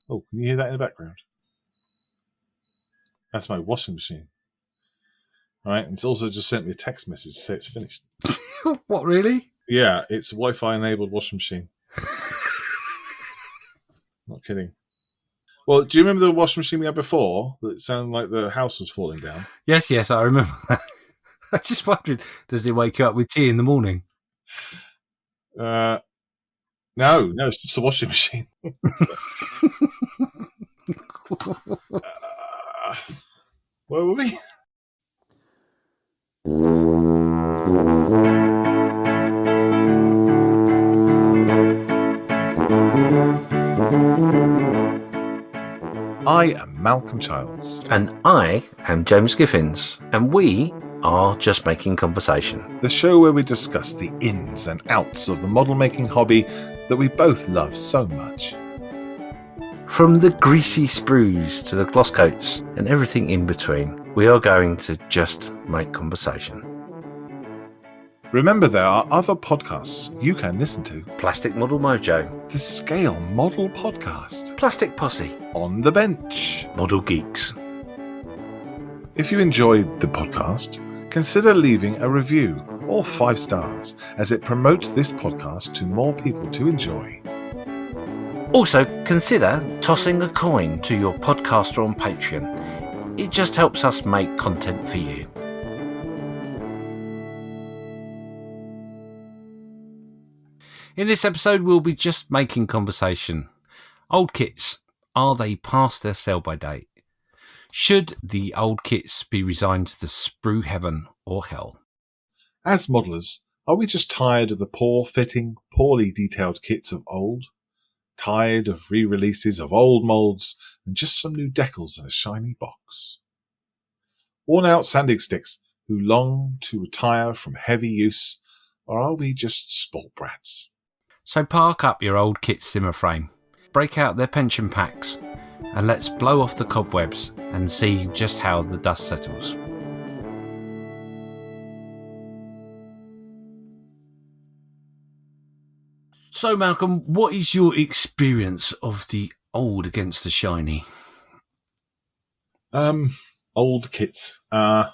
Oh, can you hear that in the background? That's my washing machine. All right, and it's also just sent me a text message to say it's finished. What, really? Yeah, it's a Wi-Fi enabled washing machine. Not kidding. Well, do you remember the washing machine we had before that sounded like the house was falling down? Yes, I remember that. I just wondered, does it wake you up with tea in the morning? No, it's just a washing machine. Where were we? I am Malcolm Childs. And I am James Skiffins. And we are Just Making Conversation. The show where we discuss the ins and outs of the model making hobby that we both love so much. From the greasy sprues to the gloss coats and everything in between, we are going to just make conversation. Remember, there are other podcasts you can listen to. Plastic Model Mojo, The Scale Model Podcast, Plastic Posse, On the Bench, Model Geeks. If you enjoyed the podcast, consider leaving a review or 5 stars, as it promotes this podcast to more people to enjoy. Also, consider tossing a coin to your podcaster on Patreon. It just helps us make content for you. In this episode, we'll be just making conversation. Old kits, are they past their sell-by date? Should the old kits be resigned to the sprue heaven or hell? As modelers, are we just tired of the poor-fitting, poorly detailed kits of old? Tired of re-releases of old moulds and just some new decals in a shiny box? Worn-out sanding sticks who long to retire from heavy use, or are we just sport brats? So park up your old kit simmer frame, break out their pension packs, and let's blow off the cobwebs and see just how the dust settles. So Malcolm, what is your experience of the old against the shiny? Old kits. I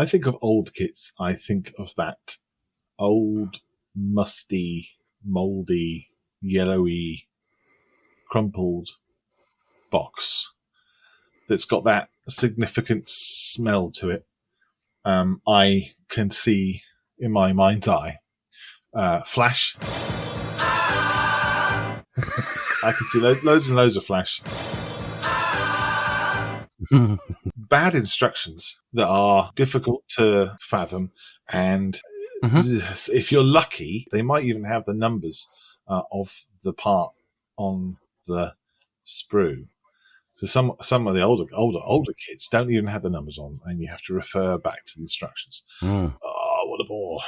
think of old kits, I think of that old, musty, mouldy, yellowy, crumpled box that's got that significant smell to it. I can see in my mind's eye Flash. I can see loads and loads of Flash. Bad instructions that are difficult to fathom, and if you're lucky, they might even have the numbers of the part on the sprue. So some of the older kits don't even have the numbers on, and you have to refer back to the instructions. Oh, what a bore!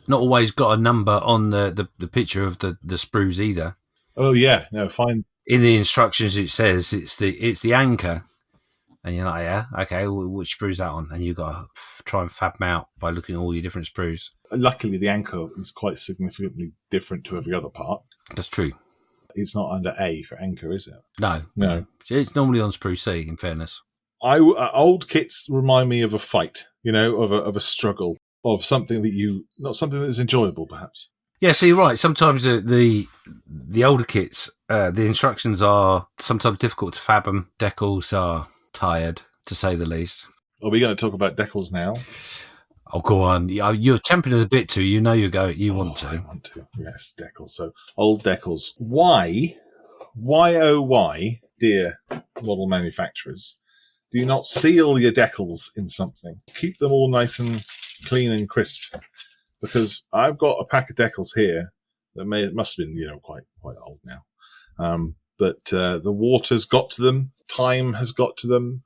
Not always got a number on the picture of the sprues either. Oh yeah, no, fine. In the instructions, it says it's the anchor. And you're like, yeah, okay, which sprue's that on? And you've got to try and fab them out by looking at all your different sprues. Luckily, the anchor is quite significantly different to every other part. That's true. It's not under A for anchor, is it? No. It's normally on sprue C, in fairness. Old kits remind me of a fight, of a struggle, of something that not something that's enjoyable, perhaps. Yeah, so you're right. Sometimes the older kits, the instructions are sometimes difficult to fathom. Decals are tired, to say the least. Are we going to talk about decals now? Oh, go on. You're championing a bit too. You know you want to. I want to. Yes, decals. So, old decals. Why, dear model manufacturers, do you not seal your decals in something? Keep them all nice and clean and crisp. Because I've got a pack of decals here that must have been, quite old now. But the water's got to them, time has got to them,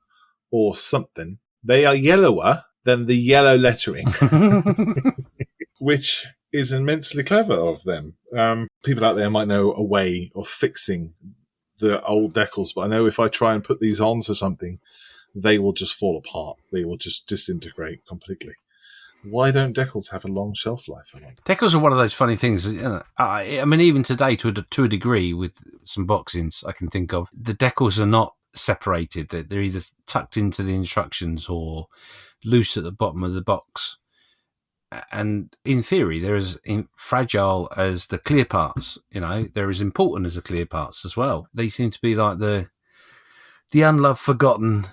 or something. They are yellower than the yellow lettering, which is immensely clever of them. People out there might know a way of fixing the old decals, but I know if I try and put these onto something, they will just fall apart. They will just disintegrate completely. Why don't decals have a long shelf life, I wonder? Decals are one of those funny things. You know, I mean, even today, to a degree, with some boxings I can think of, the decals are not separated. They're either tucked into the instructions or loose at the bottom of the box. And in theory, they're as fragile as the clear parts. You know, they're as important as the clear parts as well. They seem to be like the unloved, forgotten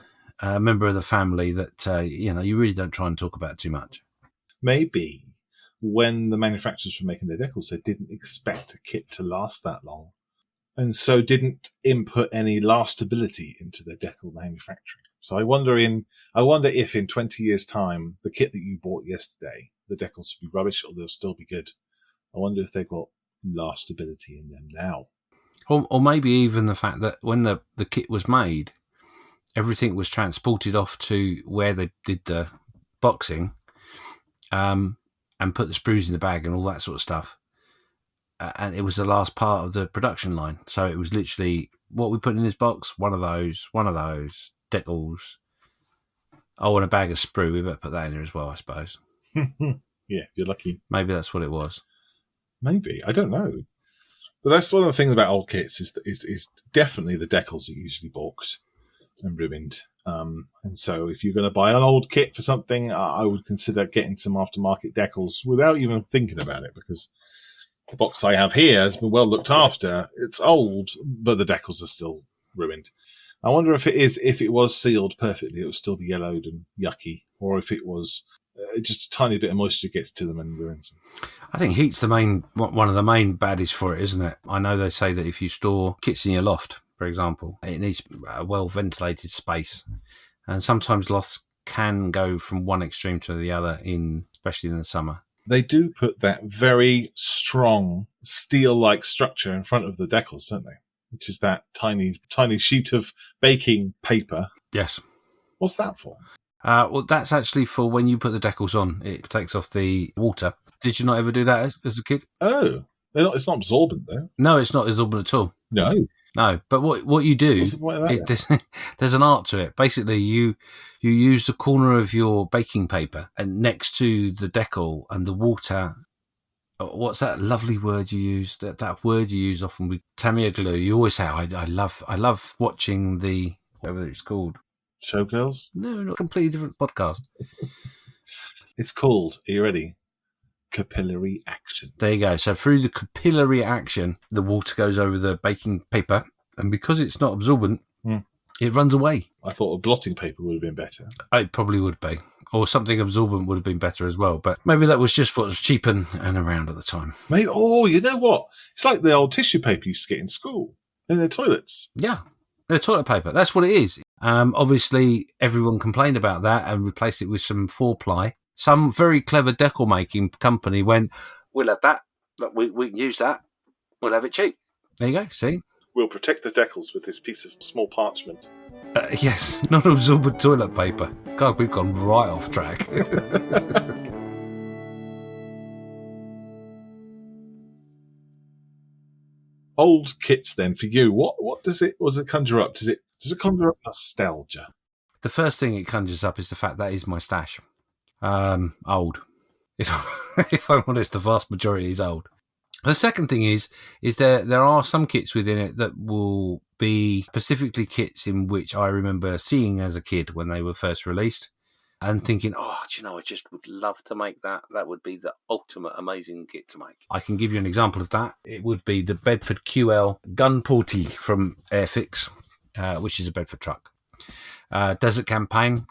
member of the family that you really don't try and talk about too much. Maybe when the manufacturers were making their decals, they didn't expect a kit to last that long, and so didn't input any lastability into their decal manufacturing. So I wonder if in 20 years' time, the kit that you bought yesterday, the decals will be rubbish or they'll still be good. I wonder if they've got lastability in them now. Or maybe even the fact that when the kit was made, everything was transported off to where they did the boxing, and put the sprues in the bag and all that sort of stuff. And it was the last part of the production line. So it was literally what we put in this box, one of those, decals. Oh, and a bag of sprue. We better put that in there as well, I suppose. Yeah, you're lucky. Maybe that's what it was. Maybe. I don't know. But that's one of the things about old kits is definitely the decals are usually balked and ribboned. And so if you're going to buy an old kit for something, I would consider getting some aftermarket decals without even thinking about it, because the box I have here has been well looked after. It's old, but the decals are still ruined. I wonder if it was sealed perfectly, it would still be yellowed and yucky, or if it was just a tiny bit of moisture gets to them and ruins them. I think heat's one of the main baddies for it, isn't it? I know they say that if you store kits in your loft, for example, it needs a well-ventilated space. And sometimes lofts can go from one extreme to the other, especially in the summer. They do put that very strong steel-like structure in front of the decals, don't they? Which is that tiny, tiny sheet of baking paper. Yes. What's that for? Well, that's actually for when you put the decals on. It takes off the water. Did you not ever do that as a kid? Oh, it's not absorbent, though. No, it's not absorbent at all. No, but what you do, what's the point of that, there's an art to it. Basically, you use the corner of your baking paper and next to the decal and the water. What's that lovely word you use? That word you use often with Tamiya glue. You always say, I love watching the, whatever it's called. Showgirls? No, not a completely different podcast. It's called, are you ready? Capillary action. There you go. So through the capillary action, the water goes over the baking paper, and because it's not absorbent, it runs away. I thought a blotting paper would have been better. It probably would be. Or something absorbent would have been better as well. But maybe that was just what was cheap and around at the time. Maybe. Oh, you know what? It's like the old tissue paper you used to get in school in the toilets. Yeah, the toilet paper. That's what it is. Obviously, everyone complained about that and replaced it with some 4-ply. Some very clever decal making company went, we'll have that. We can use that. We'll have it cheap. There you go. See? We'll protect the decals with this piece of small parchment. Yes, non-absorbent toilet paper. God, we've gone right off track. Old kits, then, for you, what does it conjure up? Does it conjure up nostalgia? The first thing it conjures up is the fact that is my stash. Old. If I'm honest, the vast majority is old. The second thing is there are some kits within it that will be specifically kits in which I remember seeing as a kid when they were first released and thinking, I just would love to make that. That would be the ultimate amazing kit to make. I can give you an example of that. It would be the Bedford QL Gun Porty from Airfix, which is a Bedford truck. Desert Campaign.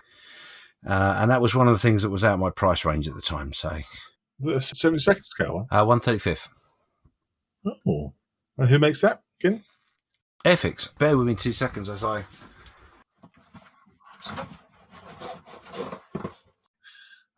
And that was one of the things that was out of my price range at the time. So, is it a 72nd scale? 135th. Oh, and who makes that again? Airfix. Bear with me 2 seconds as I.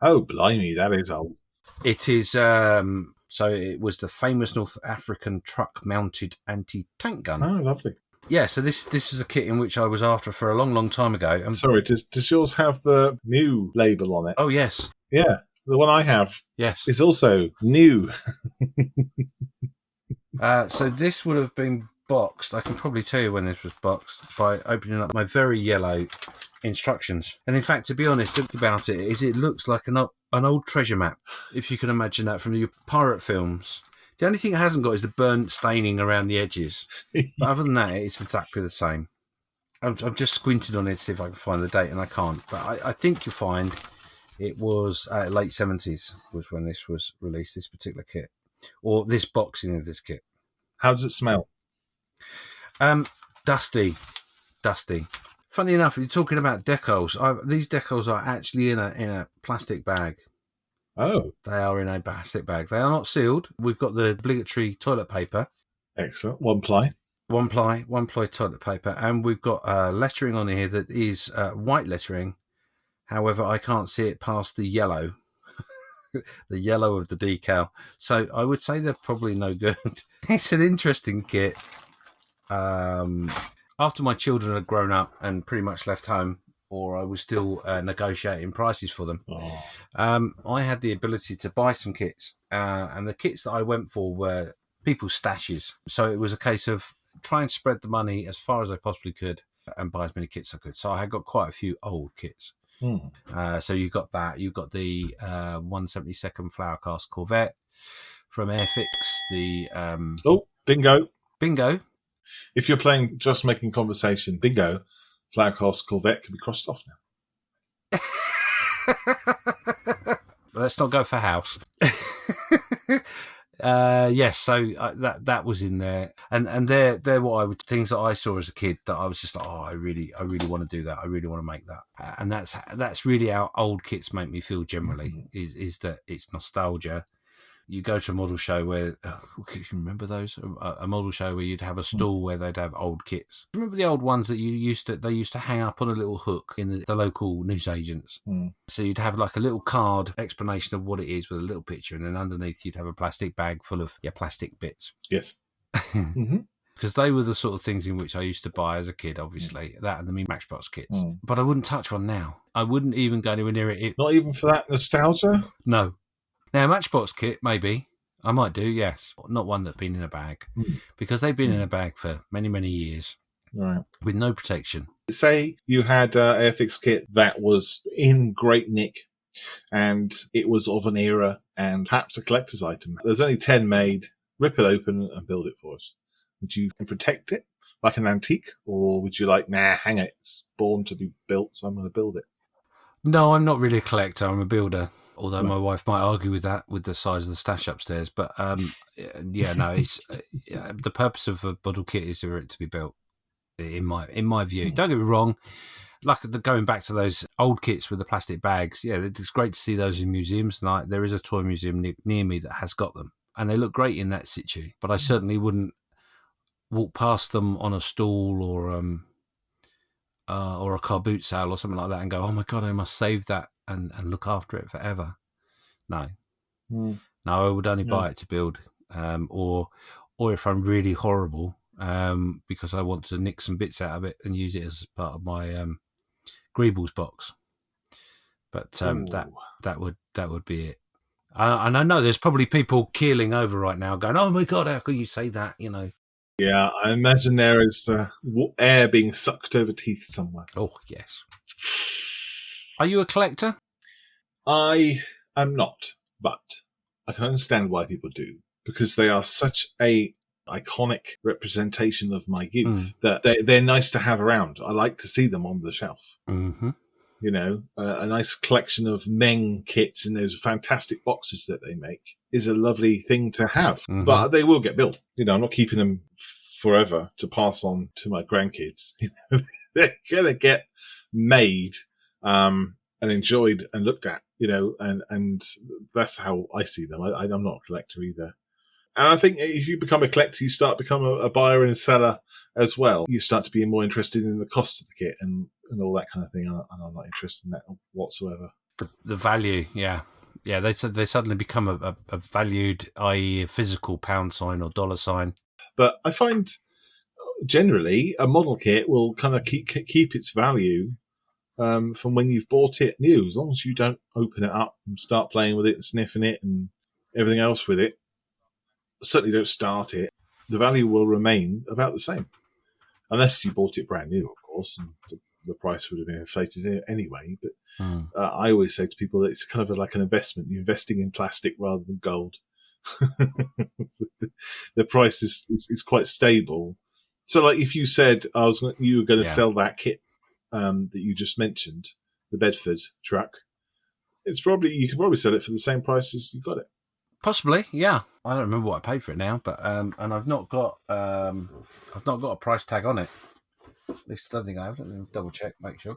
Oh, blimey, that is old. It is. So it was the famous North African truck-mounted anti-tank gun. Oh, lovely. Yeah, so this was a kit in which I was after for a long, long time ago. Sorry, does yours have the new label on it? Oh, yes. Yeah, the one I have. Yes. Is also new. So this would have been boxed. I can probably tell you when this was boxed by opening up my very yellow instructions. And in fact, to be honest, think about it, is it looks like an old treasure map, if you can imagine that from your pirate films. The only thing it hasn't got is the burnt staining around the edges. But other than that, it's exactly the same. I'm just squinting on it to see if I can find the date, and I can't. But I think you'll find it was late 70s was when this was released, this particular kit, or this boxing of this kit. How does it smell? Dusty. Funny enough, you're talking about decals. These decals are actually in a plastic bag. Oh, they are in a plastic bag. They are not sealed. We've got the obligatory toilet paper. Excellent. One ply toilet paper, and we've got lettering on here that is white lettering. However, I can't see it past the yellow. The yellow of the decal. So I would say they're probably no good. It's an interesting kit. After my children had grown up and pretty much left home, or I was still negotiating prices for them, I had the ability to buy some kits. And the kits that I went for were people's stashes. So it was a case of trying to spread the money as far as I possibly could and buy as many kits as I could. So I had got quite a few old kits. So you got that. You got the 172nd Flower Cast Corvette from Airfix. The bingo. If you're playing Just Making Conversation, bingo, Flower Cast Corvette can be crossed off now. Let's not go for house. Yes, so that was in there, and they're things that I saw as a kid that I was just like, I really want to do that. I really want to make that, and that's really how old kits make me feel generally. Is that it's nostalgia. You go to a model show where can you remember those? A model show where you'd have a stall where they'd have old kits. Remember the old ones that they used to hang up on a little hook in the local newsagents. So you'd have like a little card explanation of what it is with a little picture, and then underneath you'd have a plastic bag full of plastic bits. Yes. Because they were the sort of things in which I used to buy as a kid, obviously. That and the Matchbox kits. But I wouldn't touch one now. I wouldn't even go anywhere near it. Not even for that nostalgia? No. Now, Matchbox kit, maybe. I might do, yes. Not one that's been in a bag. Because they've been in a bag for many, many years. Right. With no protection. Say you had an Airfix kit that was in great nick and it was of an era and perhaps a collector's item. There's only 10 made. Rip it open and build it for us. Would you protect it like an antique? Or would you hang it. It's born to be built, so I'm going to build it. No, I'm not really a collector. I'm a builder. Although my wife might argue with that with the size of the stash upstairs. But it's the purpose of a model kit is for it to be built, in my view. Don't get me wrong. Like going back to those old kits with the plastic bags, it's great to see those in museums. And there is a toy museum near me that has got them. And they look great in that situ. But I certainly wouldn't walk past them on a stall or a car boot sale or something like that and go, oh my God, I must save that and look after it forever. No. No, I would only buy it to build. Or if I'm really horrible, because I want to nick some bits out of it and use it as part of my Greebles box. But that would be it. And I know there's probably people keeling over right now going, oh my God, how can you say that, Yeah, I imagine there is air being sucked over teeth somewhere. Oh, yes. Are you a collector? I am not, but I can understand why people do, because they are such a iconic representation of my youth that they're nice to have around. I like to see them on the shelf. Mm-hmm. A nice collection of Meng kits in those fantastic boxes that they make is a lovely thing to have. Mm-hmm. But they will get built. I'm not keeping them forever to pass on to my grandkids. They're going to get made and enjoyed and looked at, and that's how I see them. I'm not a collector either. And I think if you become a collector, you start to become a buyer and a seller as well. You start to be more interested in the cost of the kit and all that kind of thing. And I'm not interested in that whatsoever. The value, yeah. Yeah, they suddenly become a valued, i.e. a physical pound sign or dollar sign. But I find generally a model kit will kind of keep its value from when you've bought it new, as long as you don't open it up and start playing with it and sniffing it and everything else with it. Certainly don't start it. The value will remain about the same, unless you bought it brand new, of course, and the price would have been inflated anyway. But I always say to people that it's kind of like an investment. You're investing in plastic rather than gold. The price is quite stable. So, like, if you said you were going to sell that kit that you just mentioned, the Bedford truck, you could probably sell it for the same price as you got it. Possibly, yeah. I don't remember what I paid for it now, but and I've not got a price tag on it. At least I don't think I have. Let me double check, make sure.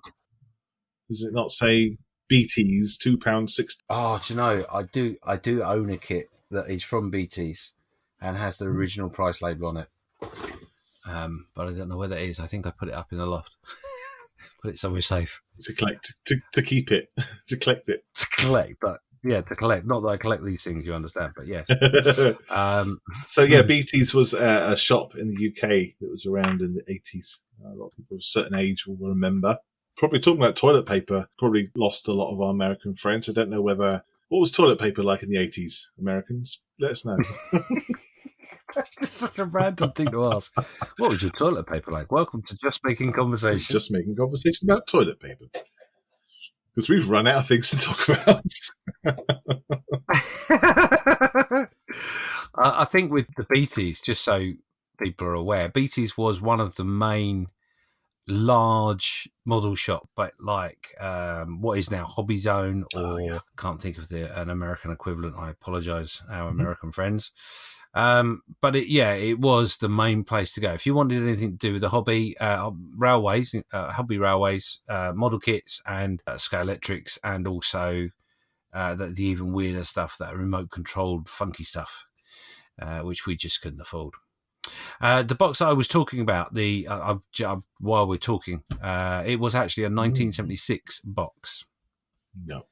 Does it not say BT's £2.60? Oh, do you know? I do own a kit that is from BT's and has the original price label on it. But I don't know where that is. I think I put it up in the loft. Put it somewhere safe. To collect, to keep it, to collect it. To collect, but yeah, to collect. Not that I collect these things, you understand, but yes. So yeah, BT's was a shop in the UK that was around in the 80s. A lot of people of a certain age will remember. Probably talking about toilet paper, probably lost a lot of our American friends. I don't know what was toilet paper like in the 80s, Americans? Let us know. It's such a random thing to ask. What was your toilet paper like? Welcome to Just Making Conversation. Just making conversation about toilet paper. Because we've run out of things to talk about. I think with the BT's, just so people are aware, BT's was one of the main large model shop, but like what is now Hobby Zone, or can't think of an American equivalent. I apologise, our American friends. But it was the main place to go if you wanted anything to do with the hobby railways, model kits, and Scalemates, and also the even weirder stuff, that remote controlled funky stuff, which we just couldn't afford. The box I was talking about, while we're talking, it was actually a 1976 box. No.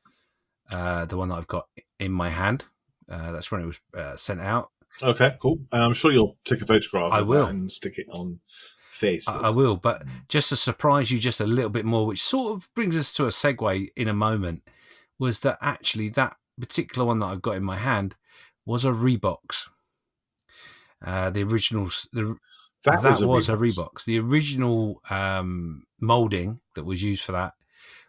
The one that I've got in my hand. That's when it was sent out. Okay, cool. And I'm sure you'll take a photograph of that and stick it on Facebook. I will, but just to surprise you just a little bit more, which sort of brings us to a segue in a moment, was that actually that particular one that I've got in my hand was a Reeboks. The original, that was a Reeboks. The original molding that was used for that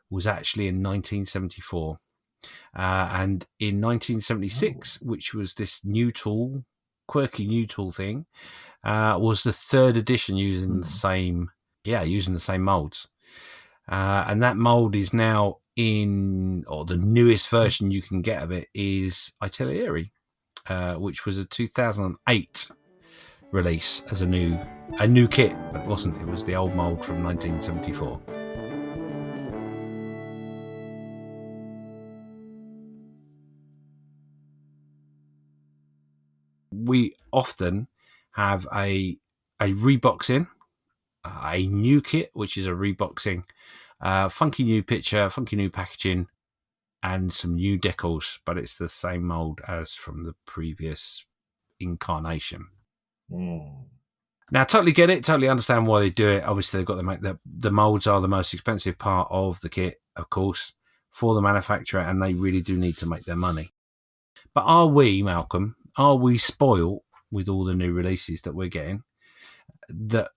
was actually in 1974. And in 1976, which was this quirky new tool thing, was the third edition using the same molds. And that mold is now the newest version you can get of it is Artillery, which was a 2008 release as a new kit, but it wasn't. It was the old mold from 1974. We often have a reboxing, a new kit, which is a reboxing, funky new picture, funky new packaging, and some new decals, but it's the same mold as from the previous incarnation. Now, totally get it, totally understand why they do it. Obviously, they've got to make the molds are the most expensive part of the kit, of course, for the manufacturer, and they really do need to make their money. But are we, Malcolm, spoiled with all the new releases that we're getting? That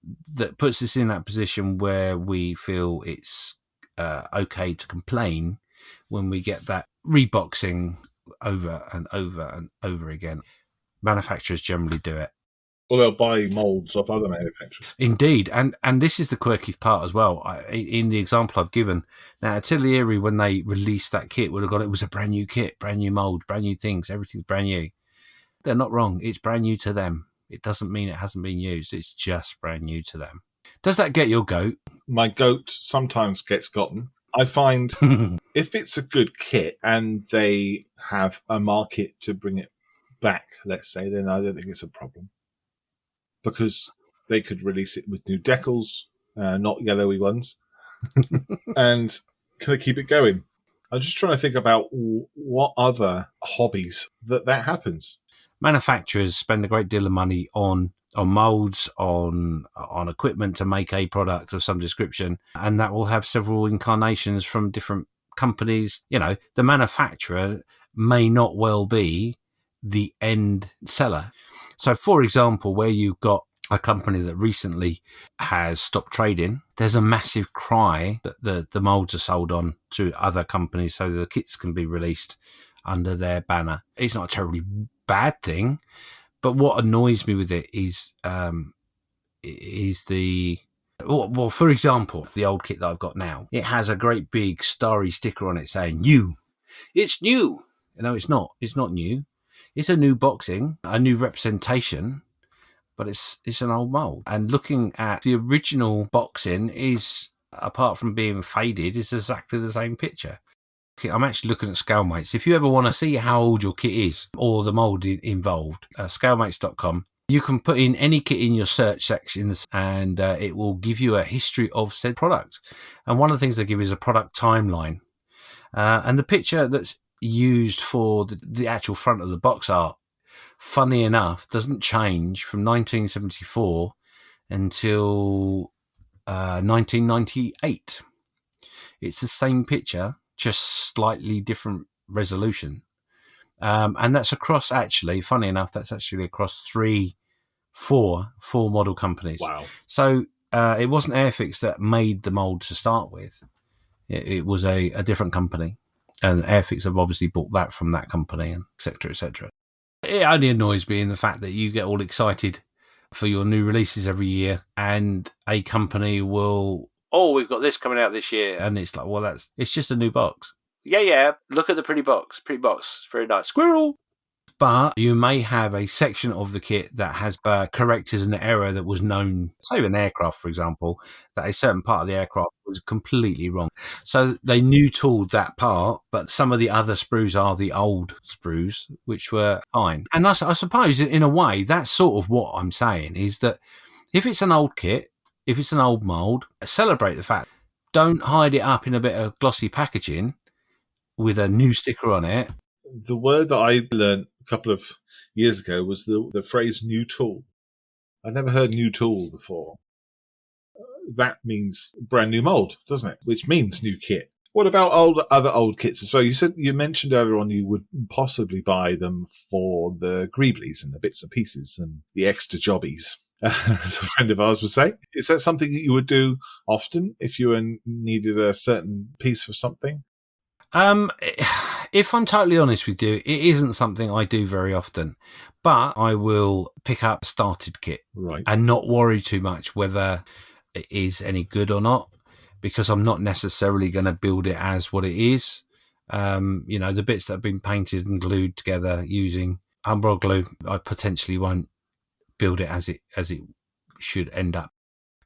puts us in that position where we feel it's okay to complain when we get that reboxing over and over and over again. Manufacturers generally do it. Well, they'll buy molds off other manufacturers. Indeed, and this is the quirky part as well. In the example I've given, now Artillery, when they released that kit, would have got it was a brand new kit, brand new mold, brand new things, everything's brand new. They're not wrong. It's brand new to them. It doesn't mean it hasn't been used. It's just brand new to them. Does that get your goat? My goat sometimes gets gotten. I find if it's a good kit and they have a market to bring it back, let's say, then I don't think it's a problem. Because they could release it with new decals, not yellowy ones, and kind of keep it going. I'm just trying to think about what other hobbies that happens. Manufacturers spend a great deal of money on molds, on equipment to make a product of some description, and that will have several incarnations from different companies. You know, the manufacturer may not well be the end seller. So, for example, where you've got a company that recently has stopped trading, there's a massive cry that the molds are sold on to other companies so the kits can be released under their banner. It's not a terribly bad thing, but what annoys me with it is the... Well, for example, the old kit that I've got now, it has a great big starry sticker on it saying new. It's new. No, it's not. It's not new. It's a new boxing, a new representation, but it's an old mold. And looking at the original boxing is, apart from being faded, is exactly the same picture. I'm actually looking at Scalemates. If you ever want to see how old your kit is or the mold involved, scalemates.com. You can put in any kit in your search sections and it will give you a history of said product. And one of the things they give is a product timeline. And the picture that's used for the actual front of the box art, funny enough, doesn't change from 1974 until 1998. It's the same picture, just slightly different resolution. And that's across, actually, funny enough, that's actually across four model companies. Wow. So it wasn't Airfix that made the mold to start with. It was a different company. And Airfix have obviously bought that from that company, and et cetera, et cetera. It only annoys me in the fact that you get all excited for your new releases every year and a company will, we've got this coming out this year. And it's like, well, it's just a new box. Yeah. Look at the pretty box. Pretty box. It's very nice. Squirrel. But you may have a section of the kit that has corrected an error that was known, say an aircraft, for example, that a certain part of the aircraft was completely wrong. So they new tooled that part, but some of the other sprues are the old sprues, which were fine. And I suppose in a way, that's sort of what I'm saying is that if it's an old kit, if it's an old mold, celebrate the fact. Don't hide it up in a bit of glossy packaging with a new sticker on it. The word that I learned a couple of years ago was the phrase new tool. I never heard new tool before. That means brand new mold, doesn't it? Which means new kit. What about other old kits as well? You mentioned earlier on you would possibly buy them for the greeblies and the bits and pieces and the extra jobbies, as a friend of ours would say. Is that something that you would do often if you needed a certain piece for something? If I'm totally honest with you, it isn't something I do very often, but I will pick up a started kit, right, and not worry too much whether it is any good or not, because I'm not necessarily going to build it as what it is. The bits that have been painted and glued together using umbrella glue, I potentially won't build it as it should end up.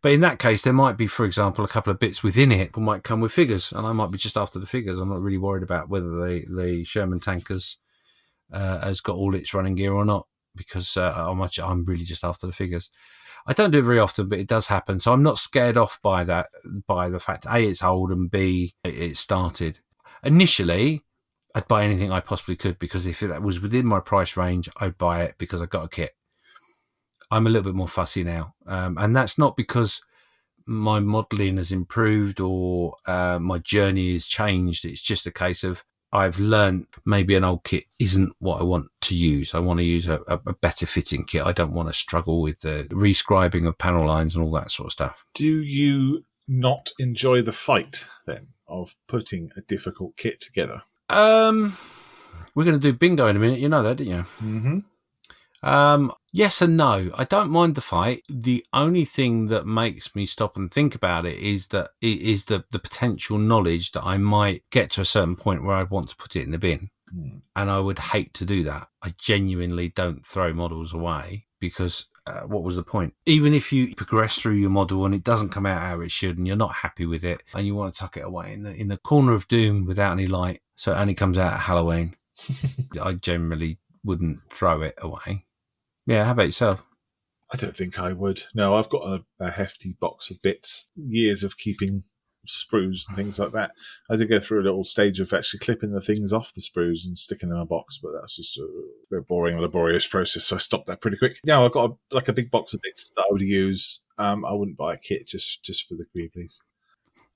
But in that case, there might be, for example, a couple of bits within it that might come with figures, and I might be just after the figures. I'm not really worried about whether the Sherman tankers has got all its running gear or not, because I'm really just after the figures. I don't do it very often, but it does happen. So I'm not scared off by the fact, A, it's old, and B, it started. Initially, I'd buy anything I possibly could, because if that was within my price range, I'd buy it because I got a kit. I'm a little bit more fussy now. And that's not because my modelling has improved or my journey has changed. It's just a case of I've learned maybe an old kit isn't what I want to use. I want to use a better fitting kit. I don't want to struggle with the rescribing of panel lines and all that sort of stuff. Do you not enjoy the fight, then, of putting a difficult kit together? We're going to do bingo in a minute. You know that, don't you? Mm-hmm. Yes and no. I don't mind the fight. The only thing that makes me stop and think about it is that it is the potential knowledge that I might get to a certain point where I want to put it in the bin. And I would hate to do that. I genuinely don't throw models away because what was the point? Even if you progress through your model and it doesn't come out how it should and you're not happy with it and you want to tuck it away in the corner of doom without any light, so it only comes out at Halloween, I generally wouldn't throw it away. Yeah, how about yourself? I don't think I would. No, I've got a hefty box of bits, years of keeping sprues and things like that. I did go through a little stage of actually clipping the things off the sprues and sticking them in a box, but that's just a very boring, laborious process, so I stopped that pretty quick. Yeah, I've got a big box of bits that I would use. I wouldn't buy a kit just for the greeblies.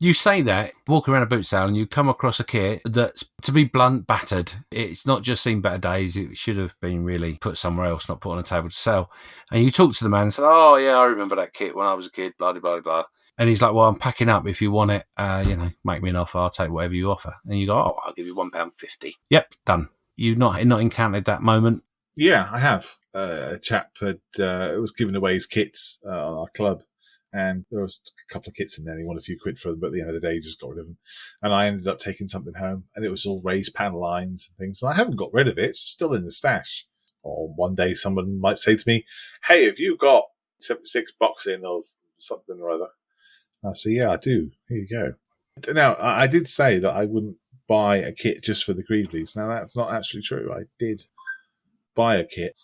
You say that, walk around a boot sale and you come across a kit that's, to be blunt, battered. It's not just seen better days. It should have been really put somewhere else, not put on a table to sell. And you talk to the man and say, oh, yeah, I remember that kit when I was a kid, blah, blah, blah, blah. And he's like, well, I'm packing up. If you want it, make me an offer. I'll take whatever you offer. And you go, oh, I'll give you £1.50. Yep, done. You've not encountered that moment? Yeah, I have. A chap was giving away his kits on our club. And there was a couple of kits in there. He wanted a few quid for them, but at the end of the day, he just got rid of them. And I ended up taking something home, and it was all raised panel lines and things. And I haven't got rid of it. It's still in the stash. Or one day someone might say to me, hey, have you got 76 boxing of something or other? I say, yeah, I do. Here you go. Now, I did say that I wouldn't buy a kit just for the Greeblies. Now, that's not actually true. I did buy a kit.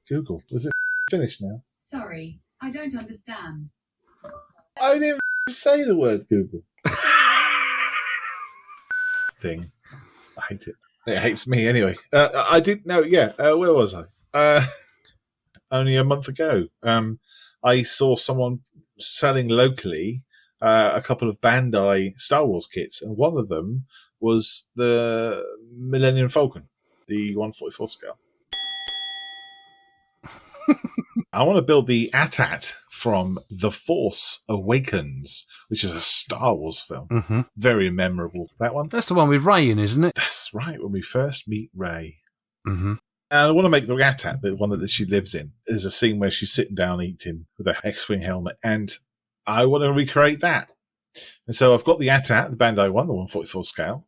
Google, was it finished now? Sorry, I don't understand. I didn't say the word Google. Thing. I hate it. It hates me anyway. I did know, yeah. Where was I? Only a month ago. I saw someone selling locally a couple of Bandai Star Wars kits, and one of them was the Millennium Falcon, the 1/44 scale. I want to build the AT-AT from The Force Awakens, which is a Star Wars film. Mm-hmm. Very memorable, that one. That's the one with Rey in, isn't it? That's right, when we first meet Rey. Mm-hmm. And I want to make the AT-AT, the one that she lives in. There's a scene where she's sitting down eating with an X-Wing helmet, and I want to recreate that. And so I've got the AT-AT, the Bandai one, the 1/44 scale.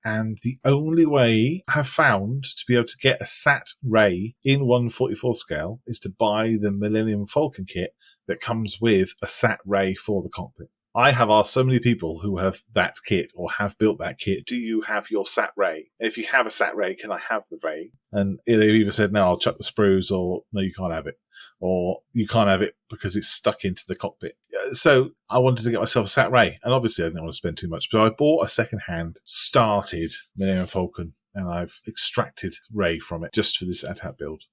And the only way I have found to be able to get a SAT Rey in 1/44 scale is to buy the Millennium Falcon kit that comes with a SAT Rey for the cockpit. I have asked so many people who have that kit or have built that kit, do you have your SAT Rey? And if you have a SAT Rey, can I have the Rey? And they've either said, no, I'll chuck the sprues, or no, you can't have it. Or you can't have it because it's stuck into the cockpit. So I wanted to get myself a SAT Rey, and obviously I didn't want to spend too much. So I bought a second-hand started Millennium Falcon, and I've extracted Rey from it just for this AT-AT build.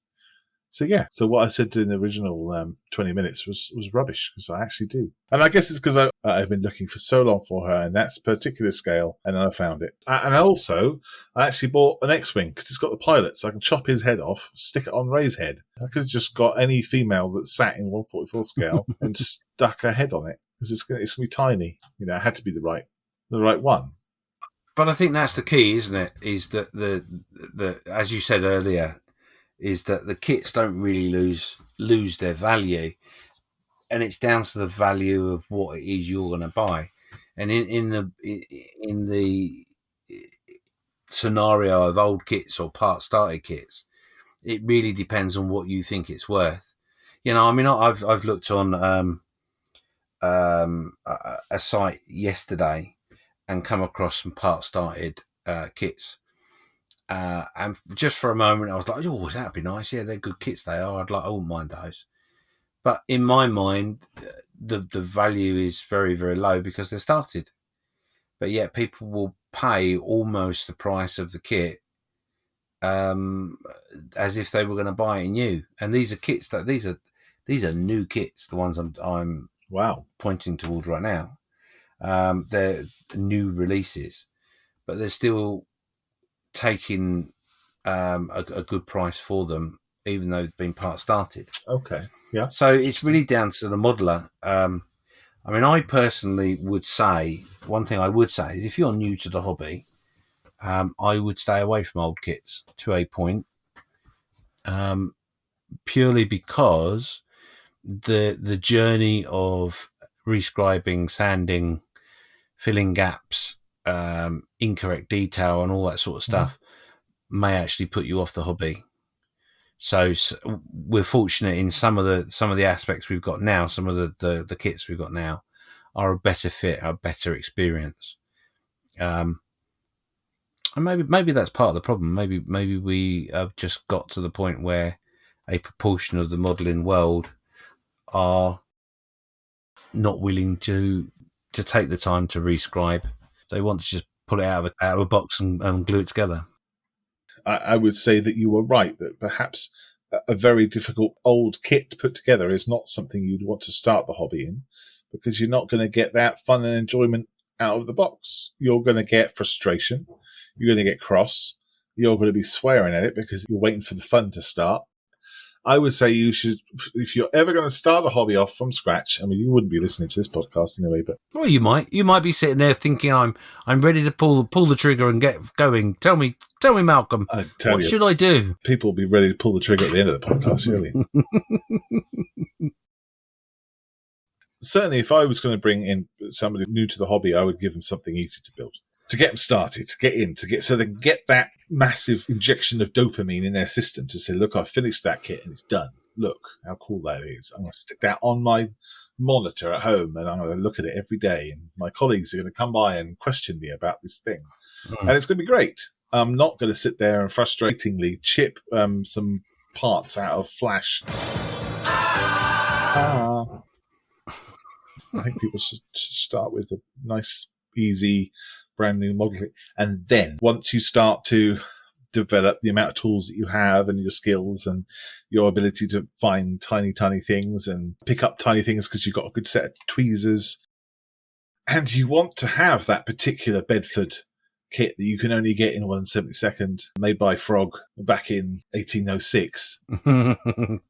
So yeah, so what I said in the original 20 minutes was rubbish, because I actually do. And I guess it's because I've been looking for so long for her in that particular scale, and then I found it. And also, I actually bought an X-Wing, because it's got the pilot, so I can chop his head off, stick it on Rey's head. I could have just got any female that sat in 1/44 scale and stuck her head on it, because it's going to be tiny. You know, it had to be the right one. But I think that's the key, isn't it? Is that the as you said earlier, is that the kits don't really lose their value, and it's down to the value of what it is you're going to buy. And in the scenario of old kits or part started kits, it really depends on what you think it's worth. You know, I mean, I've looked on a site yesterday and come across some part started kits. And just for a moment, I was like, oh, that'd be nice. Yeah, they're good kits, they are. I wouldn't mind those. But in my mind, the value is very, very low because they're started. But yet people will pay almost the price of the kit as if they were going to buy it new. And these are kits these are new kits, the ones I'm pointing towards right now. They're new releases, but they're still taking a good price for them, even though they've been part started. Okay, yeah. So it's really down to the modeler. I mean, I personally would say, one thing I would say is if you're new to the hobby, I would stay away from old kits to a point, purely because the journey of rescribing, sanding, filling gaps, incorrect detail, and all that sort of stuff may actually put you off the hobby. So we're fortunate in some of the aspects we've got now. Some of the kits we've got now are a better fit, a better experience. And maybe that's part of the problem. Maybe we have just got to the point where a proportion of the modelling world are not willing to take the time to rescribe. They want to just pull it out of a box and glue it together. I would say that you were right, that perhaps a very difficult old kit to put together is not something you'd want to start the hobby in. because you're not going to get that fun and enjoyment out of the box. You're going to get frustration. You're going to get cross. You're going to be swearing at it because you're waiting for the fun to start. I would say you should, if you're ever going to start a hobby off from scratch, I mean, you wouldn't be listening to this podcast anyway, but... Well, you might be sitting there thinking, I'm ready to pull the trigger and get going. Tell me, Malcolm, what should I do? People will be ready to pull the trigger at the end of the podcast, surely. Certainly, if I was going to bring in somebody new to the hobby, I would give them something easy to build. To get them started, so they can get that massive injection of dopamine in their system to say, look, I've finished that kit and it's done. Look how cool that is. I'm going to stick that on my monitor at home and I'm going to look at it every day. And my colleagues are going to come by and question me about this thing. And it's going to be great. I'm not going to sit there and frustratingly chip some parts out of Flash. I think people should start with a nice, easy, brand new model. And then once you start to develop the amount of tools that you have and your skills and your ability to find tiny, tiny things and pick up tiny things because you've got a good set of tweezers, and you want to have that particular Bedford kit that you can only get in 1/72, made by Frog back in 1806.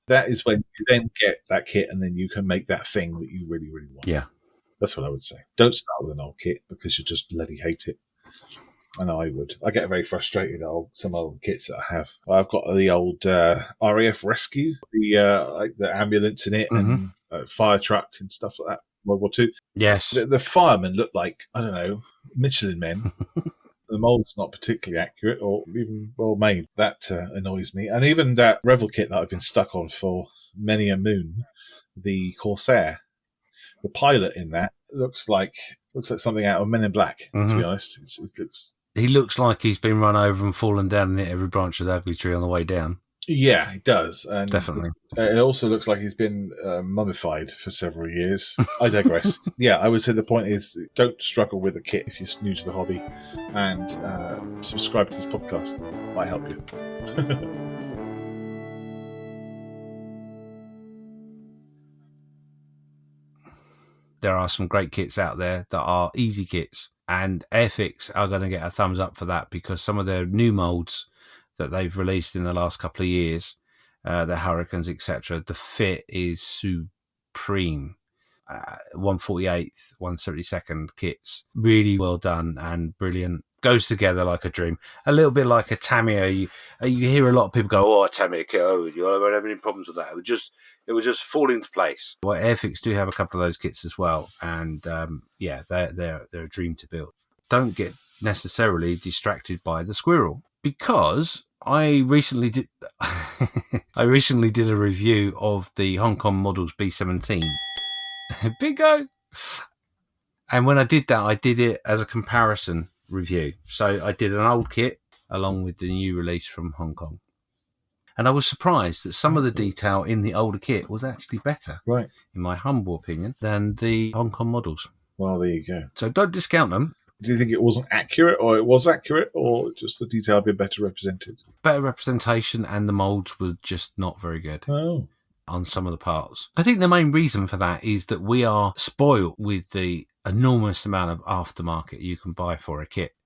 That is when you then get that kit and then you can make that thing that you really, really want. Yeah. That's what I would say. Don't start with an old kit because you just bloody hate it. And I would. I get very frustrated at some old kits that I have. I've got the old RAF Rescue, the ambulance in it and fire truck and stuff like that. World War II. Yes. The firemen look like, I don't know, Michelin men. The mold's not particularly accurate or even well made. That annoys me. And even that Revel kit that I've been stuck on for many a moon, the Corsair, the pilot in that looks like something out of Men in Black, to be honest. He looks like he's been run over and fallen down and hit every branch of the ugly tree on the way down. Yeah, he does. And definitely. It also looks like he's been mummified for several years. I digress. Yeah, I would say the point is don't struggle with a kit if you're new to the hobby, and subscribe to this podcast. Might help you. There are some great kits out there that are easy kits, and Airfix are going to get a thumbs up for that because some of their new molds that they've released in the last couple of years, the Hurricanes, etc., the fit is supreme. 1/48th, 1/72nd kits, really well done and brilliant. Goes together like a dream. A little bit like a Tamiya. You hear a lot of people go, "Oh, a Tamiya kit, you won't have any problems with that. It would just fall into place." Well, Airfix do have a couple of those kits as well, and they're a dream to build. Don't get necessarily distracted by the squirrel, because I recently did a review of the Hong Kong models B17. Bingo! And when I did that, I did it as a comparison review. So I did an old kit along with the new release from Hong Kong. And I was surprised that some of the detail in the older kit was actually better, right, in my humble opinion, than the Hong Kong models. Well, there you go. So don't discount them. Do you think it wasn't accurate, or it was accurate, or just the detail had been better represented? Better representation, and the molds were just not very good. Oh. On some of the parts. I think the main reason for that is that we are spoiled with the enormous amount of aftermarket you can buy for a kit.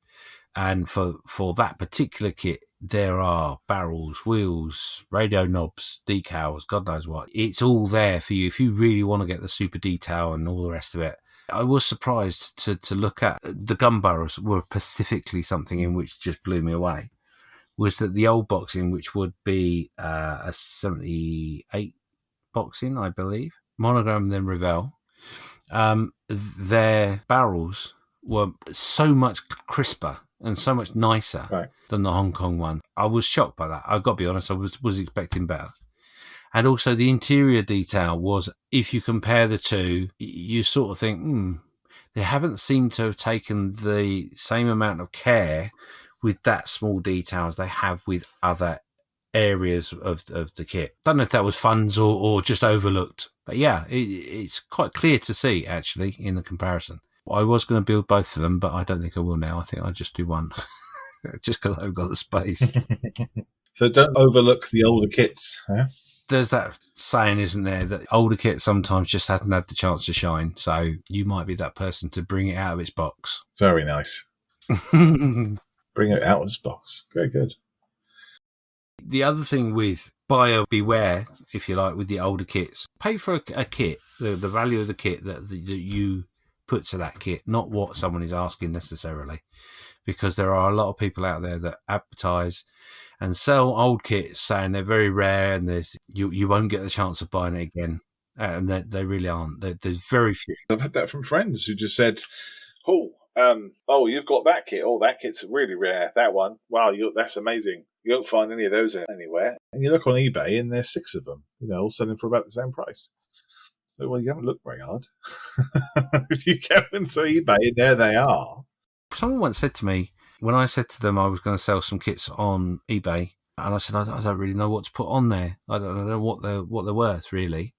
And for that particular kit, there are barrels, wheels, radio knobs, decals, God knows what. It's all there for you if you really want to get the super detail and all the rest of it. I was surprised to look at the gun barrels were specifically something in which just blew me away. Was that the old boxing, which would be a 78 boxing, I believe, monogram, then Revel, their barrels were so much crisper and so much nicer than the Hong Kong one. I was shocked by that. I've got to be honest, I was expecting better. And also the interior detail was, if you compare the two, you sort of think, they haven't seemed to have taken the same amount of care with that small detail as they have with other areas of the kit. Don't know if that was funds or just overlooked. But yeah, it's quite clear to see, actually, in the comparison. I was going to build both of them, but I don't think I will now. I think I'll just do one. Just because I've got the space. So don't overlook the older kits, huh? There's that saying, isn't there, that older kit sometimes just hadn't had the chance to shine. So you might be that person to bring it out of its box. Very nice. Bring it out of its box. Very good. The other thing with buyer beware, if you like, with the older kits, pay for a kit, the value of the kit that you put to that kit, not what someone is asking necessarily. Because there are a lot of people out there that advertise and sell old kits saying they're very rare and you won't get the chance of buying it again. And they really aren't. There's very few. I've had that from friends who just said, you've got that kit. Oh, that kit's really rare. That one. Wow, that's amazing. You won't find any of those anywhere. And you look on eBay and there's 6 of them, all selling for about the same price. So, well, you haven't looked very hard. If you go into eBay, there they are. Someone once said to me, when I said to them I was going to sell some kits on eBay, and I said, I don't really know what to put on there. I don't know what they're worth, really.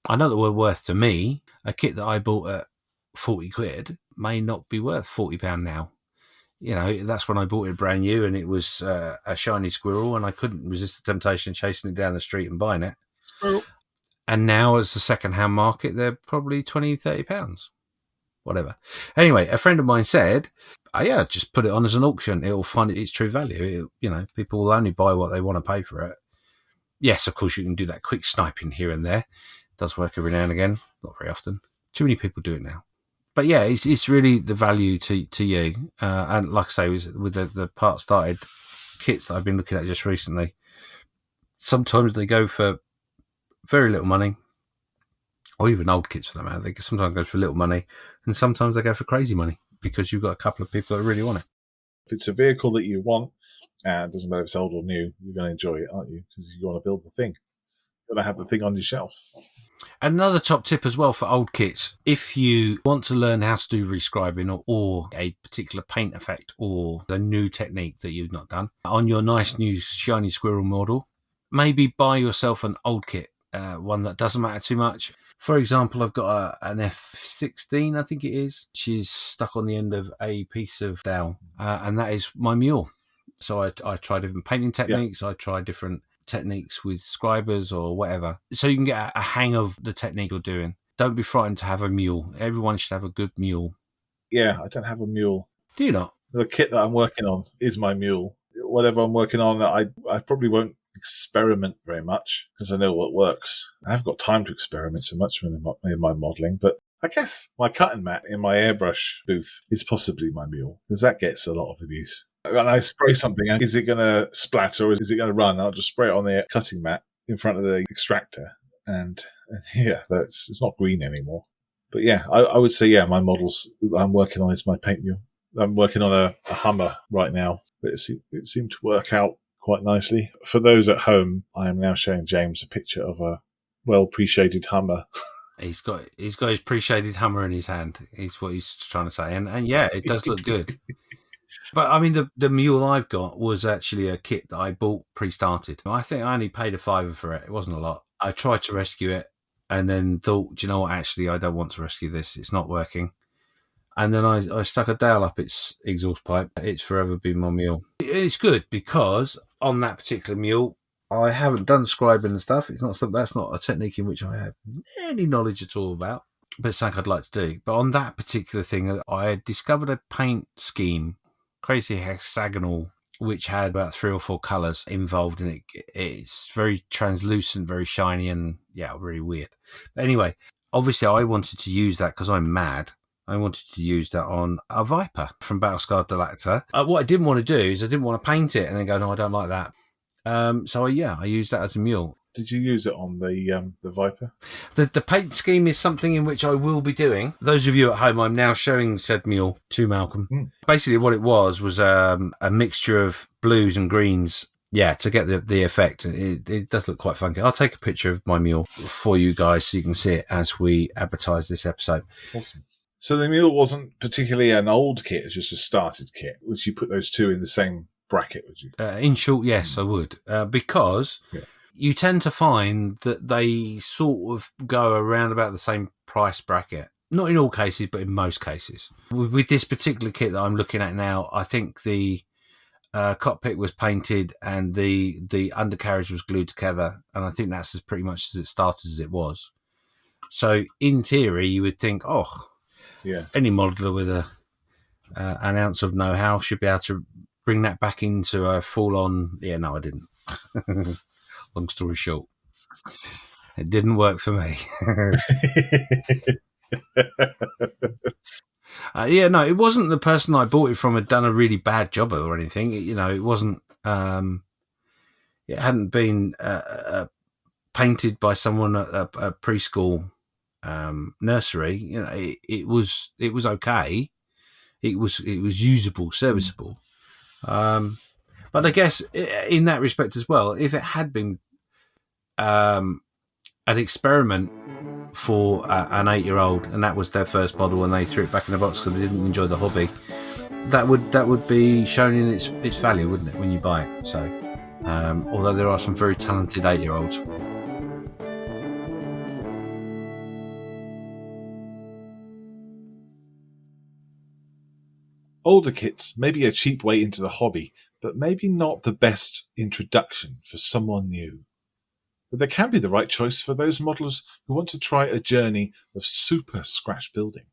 I know that they're worth to me. A kit that I bought at 40 quid may not be worth £40 now. That's when I bought it brand new, and it was a shiny squirrel, and I couldn't resist the temptation of chasing it down the street and buying it. Squirrel. And now, as a second-hand market, they're probably £20, £30. Whatever. Anyway, a friend of mine said, just put it on as an auction. It'll find its true value. People will only buy what they want to pay for it. Yes, of course, you can do that quick sniping here and there. It does work every now and again. Not very often. Too many people do it now. But yeah, it's really the value to you. And like I say, with the part started kits that I've been looking at just recently, sometimes they go for very little money. Or even old kits for that matter. They sometimes go for little money, and sometimes they go for crazy money because you've got a couple of people that really want it. If it's a vehicle that you want, and it doesn't matter if it's old or new, you're going to enjoy it, aren't you? Because you want to build the thing. You're going to have the thing on your shelf. Another top tip as well for old kits, if you want to learn how to do rescribing or a particular paint effect or a new technique that you've not done on your nice new shiny squirrel model, maybe buy yourself an old kit, one that doesn't matter too much. For example, I've got an F16, I think it is. She's stuck on the end of a piece of dowel, and that is my mule. So I try different painting techniques. Yeah. I try different techniques with scribers or whatever. So you can get a hang of the technique you're doing. Don't be frightened to have a mule. Everyone should have a good mule. Yeah, I don't have a mule. Do you not? The kit that I'm working on is my mule. Whatever I'm working on, I probably won't experiment very much because I know what works. I haven't got time to experiment so much in my modelling, but I guess my cutting mat in my airbrush booth is possibly my mule because that gets a lot of abuse. And I spray something, and is it going to splatter or is it going to run? I'll just spray it on the cutting mat in front of the extractor, and it's not green anymore. But yeah, I would say my models that I'm working on is my paint mule. I'm working on a Hummer right now, but it seemed to work out quite nicely. For those at home, I am now showing James a picture of a well pre-shaded Hummer. He's got his pre-shaded Hummer in his hand. Is what he's trying to say, and yeah, it does look good. But I mean, the mule I've got was actually a kit that I bought pre-started. I think I only paid £5 for it. It wasn't a lot. I tried to rescue it, and then thought, do you know what? Actually, I don't want to rescue this. It's not working. And then I stuck a dowel up its exhaust pipe. It's forever been my mule. It's good because on that particular mule, I haven't done scribing and stuff. That's not a technique in which I have any knowledge at all about, but it's something I'd like to do. But on that particular thing, I discovered a paint scheme, crazy hexagonal, which had about 3 or 4 colours involved in it. It's very translucent, very shiny, and really weird. But anyway, obviously I wanted to use that because I'm mad. I wanted to use that on a Viper from Battlescarred Delactor. What I didn't want to do is I didn't want to paint it and then go, no, I don't like that. So I used that as a mule. Did you use it on the Viper? The paint scheme is something in which I will be doing. Those of you at home, I'm now showing said mule to Malcolm. Basically what it was a mixture of blues and greens. Yeah, to get the effect. It does look quite funky. I'll take a picture of my mule for you guys so you can see it as we advertise this episode. Awesome. So the mule wasn't particularly an old kit, it's just a started kit. Would you put those two in the same bracket, would you? In short, yes, I would. Because you tend to find that they sort of go around about the same price bracket. Not in all cases, but in most cases. With this particular kit that I'm looking at now, I think the cockpit was painted and the undercarriage was glued together, and I think that's as pretty much as it started as it was. So in theory, you would think, any modeler with an ounce of know-how should be able to bring that back into a full-on. Yeah, no, I didn't. Long story short, it didn't work for me. It wasn't the person I bought it from had done a really bad job or anything. It wasn't. It hadn't been painted by someone at a preschool nursery. It was okay. It was usable, serviceable. But I guess in that respect as well, if it had been an experiment for an 8-year-old and that was their first model and they threw it back in the box because they didn't enjoy the hobby, that would be shown in its value, wouldn't it, when you buy it? So, although there are some very talented 8-year-olds. Older kits may be a cheap way into the hobby, but maybe not the best introduction for someone new. But they can be the right choice for those modelers who want to try a journey of super scratch building.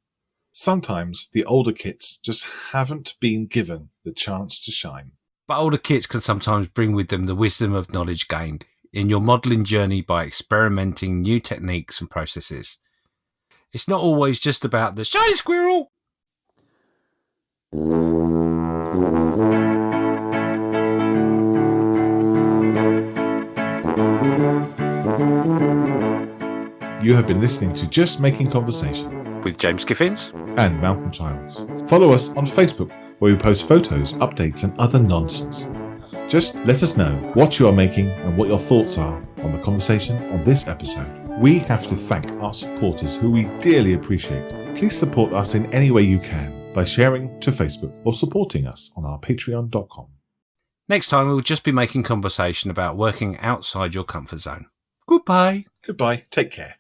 Sometimes the older kits just haven't been given the chance to shine. But older kits can sometimes bring with them the wisdom of knowledge gained in your modelling journey by experimenting new techniques and processes. It's not always just about the shiny squirrel. You have been listening to Just Making Conversation with James Skiffins and Malcolm Childs. Follow us on Facebook, where we post photos, updates and other nonsense. Just let us know what you are making and what your thoughts are on the conversation on this episode. We have to thank our supporters, who we dearly appreciate. Please support us in any way you can by sharing to Facebook or supporting us on our patreon.com. Next time we'll just be making conversation about working outside your comfort zone. Goodbye. Goodbye. Take care.